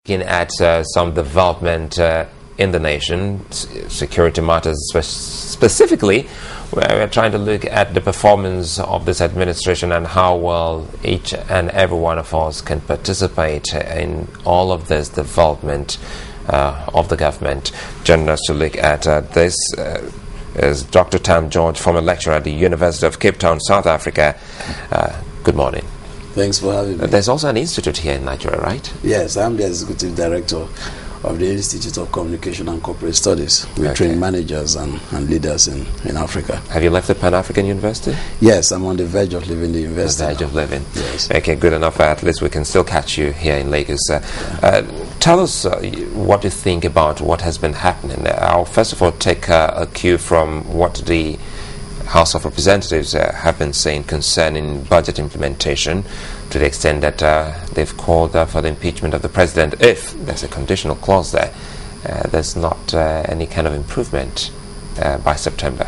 Looking at some development in the nation, security matters specifically, we're trying to look at the performance of this administration and how well each and every one of us can participate in all of this development of the government. Joining us to look at this is Dr. Tam George, former lecturer at the University of Cape Town, South Africa. Good morning. Thanks for having me. There's also an institute here in Nigeria, right? Yes, I'm the executive director of the Institute of Communication and Corporate Studies. We train managers and leaders in Africa. Have you left the Pan-African University? Yes, I'm on the verge of leaving the university. The verge of leaving. Yes. Okay, good enough. At least we can still catch you here in Lagos. Tell us what you think about what has been happening. I'll first of all take a cue from what the House of Representatives have been saying concerning budget implementation, to the extent that they've called for the impeachment of the president if there's a conditional clause there. There's not any kind of improvement by September.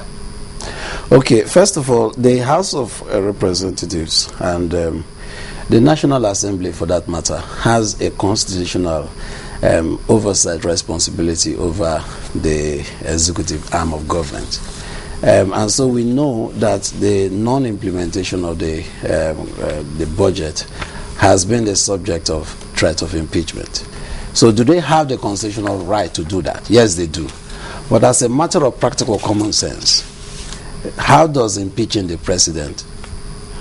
Okay, first of all, the House of Representatives and the National Assembly, for that matter, has a constitutional oversight responsibility over the executive arm of government. And so we know that the non-implementation of the budget has been the subject of threat of impeachment. So do they have the constitutional right to do that? Yes, they do. But as a matter of practical common sense, how does impeaching the president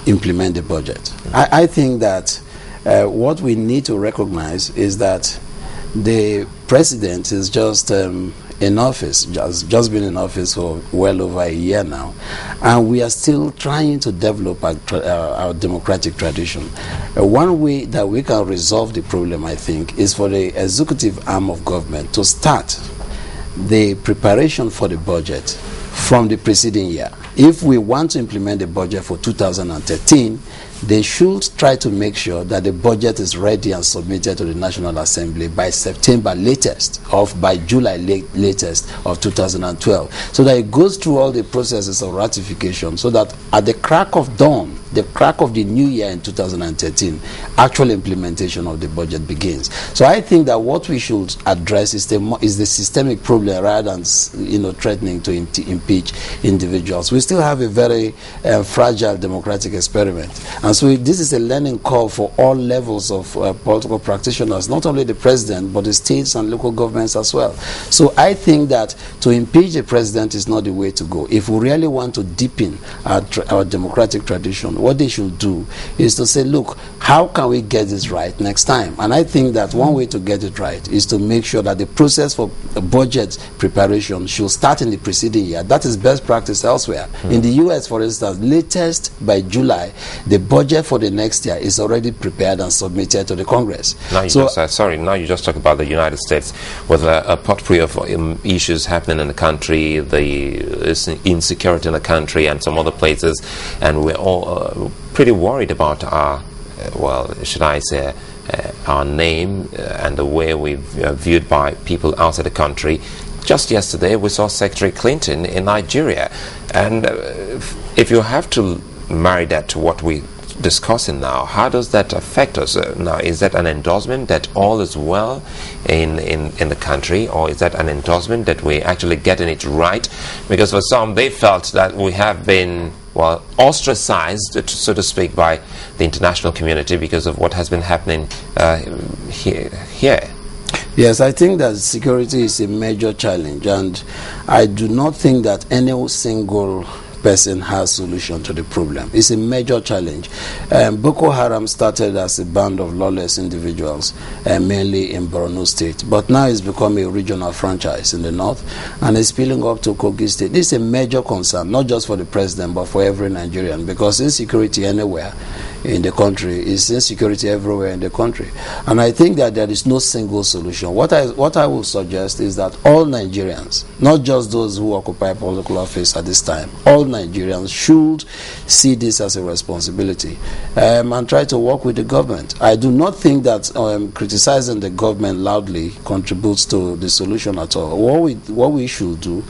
implement the budget? I think that what we need to recognize is that the president is just in office, just been in office for well over a year now, and we are still trying to develop our democratic tradition. One way that we can resolve the problem, I think, is for the executive arm of government to start the preparation for the budget from the preceding year. If we want to implement the budget for 2013, they should try to make sure that the budget is ready and submitted to the National Assembly by September latest, or by July latest of 2012, so that it goes through all the processes of ratification, so that at the crack of dawn, the crack of the new year in 2013, actual implementation of the budget begins. So I think that what we should address is the systemic problem, rather than threatening to impeach individuals. We still have a very fragile democratic experiment, and so this is a learning curve for all levels of political practitioners, not only the president, but the states and local governments as well. So I think that to impeach the president is not the way to go. If we really want to deepen our democratic tradition, what they should do is to say, look, how can we get this right next time? And I think that one way to get it right is to make sure that the process for budget preparation should start in the preceding year. That is best practice elsewhere. In the US, for instance, latest by July, the budget for the next year is already prepared and submitted to the Congress. Now you just talk about the United States, with a potpourri of issues happening in the country, the insecurity in the country and some other places, and we're all pretty worried about our, our name and the way we're viewed by people outside the country. Just yesterday, we saw Secretary Clinton in Nigeria, and if you have to marry that to what we're discussing now, how does that affect us? Now, is that an endorsement that all is well in the country, or is that an endorsement that we're actually getting it right? Because for some, they felt that we have been ostracized, so to speak, by the international community because of what has been happening here. Yes, I think that security is a major challenge, and I do not think that any single person has solution to the problem. It's a major challenge. Boko Haram started as a band of lawless individuals, mainly in Borno State, but now it's become a regional franchise in the north, and it's spilling up to Kogi State. This is a major concern, not just for the president, but for every Nigerian, because insecurity anywhere in the country is insecurity everywhere in the country. And I think that there is no single solution. What I will suggest is that all Nigerians, not just those who occupy political office at this time, all Nigerians should see this as a responsibility and try to work with the government. I do not think that criticizing the government loudly contributes to the solution at all. What we should do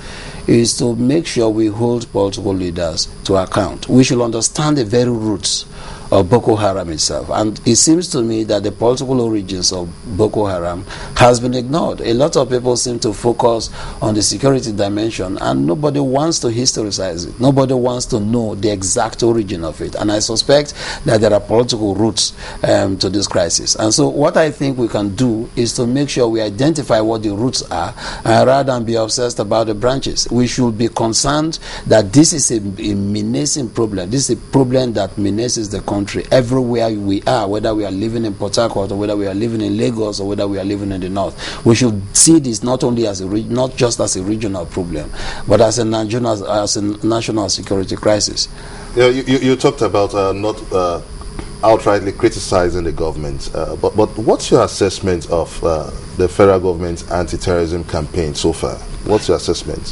is to make sure we hold political leaders to account. We should understand the very roots of Boko Haram itself. And it seems to me that the political origins of Boko Haram has been ignored. A lot of people seem to focus on the security dimension, and nobody wants to historicize it. Nobody wants to know the exact origin of it. And I suspect that there are political roots to this crisis. And so what I think we can do is to make sure we identify what the roots are, rather than be obsessed about the branches. We should be concerned that this is a menacing problem. This is a problem that menaces the country everywhere we are, whether we are living in Port Harcourt or whether we are living in Lagos or whether we are living in the north. We should see this not only as not just as a regional problem, but as a national security crisis. Yeah, you talked about not outrightly criticizing the government, but what's your assessment of the federal government's anti-terrorism campaign so far? What's your assessment?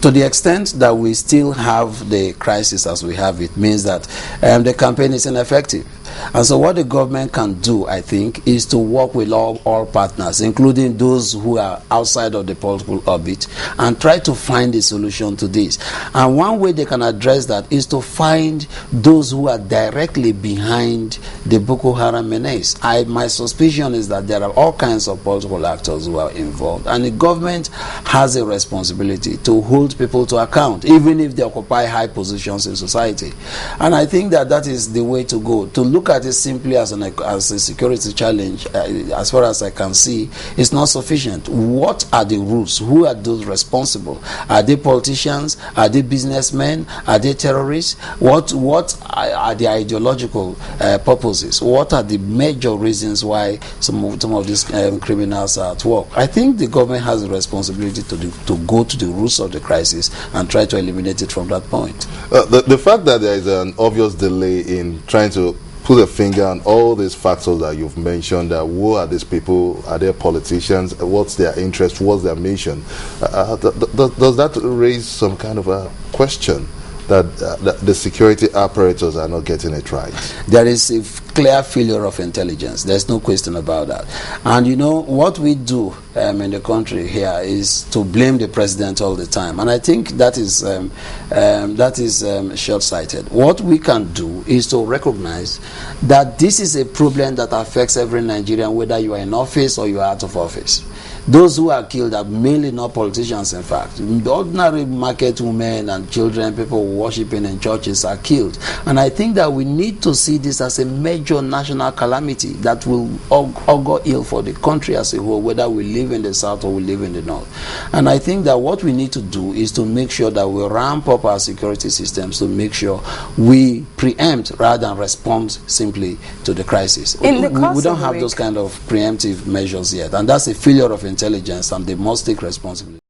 To the extent that we still have the crisis as we have it, means that the campaign is ineffective. And so what the government can do, I think, is to work with all partners, including those who are outside of the political orbit, and try to find a solution to this. And one way they can address that is to find those who are directly behind the Boko Haram menace. My suspicion is that there are all kinds of political actors who are involved, and the government has a responsibility to hold people to account, even if they occupy high positions in society. And I think that that is the way to go. To look at it simply as a security challenge, as far as I can see, is not sufficient. What are the rules? Who are those responsible? Are they politicians? Are they businessmen? Are they terrorists? What are the ideological purposes? What are the major reasons why some of these criminals are at work? I think the government has a responsibility to go to the roots of the crisis and try to eliminate it from that point. The fact that there is an obvious delay in trying to put a finger on all these factors that you've mentioned, who are these people, are they politicians, what's their interest, what's their mission, does that raise some kind of a question that the security apparatus are not getting it right? There is a clear failure of intelligence. There's no question about that. And you know, what we do in the country here is to blame the president all the time. And I think that is short-sighted. What we can do is to recognize that this is a problem that affects every Nigerian, whether you are in office or you are out of office. Those who are killed are mainly not politicians, in fact. Ordinary market women and children, people worshiping in churches are killed. And I think that we need to see this as a major national calamity that will augur ill for the country as a whole, whether we live in the south or we live in the north. And I think that what we need to do is to make sure that we ramp up our security systems to make sure we preempt rather than respond simply to the crisis. We don't have those kind of preemptive measures yet. And that's a failure of intelligence, and they must take responsibility.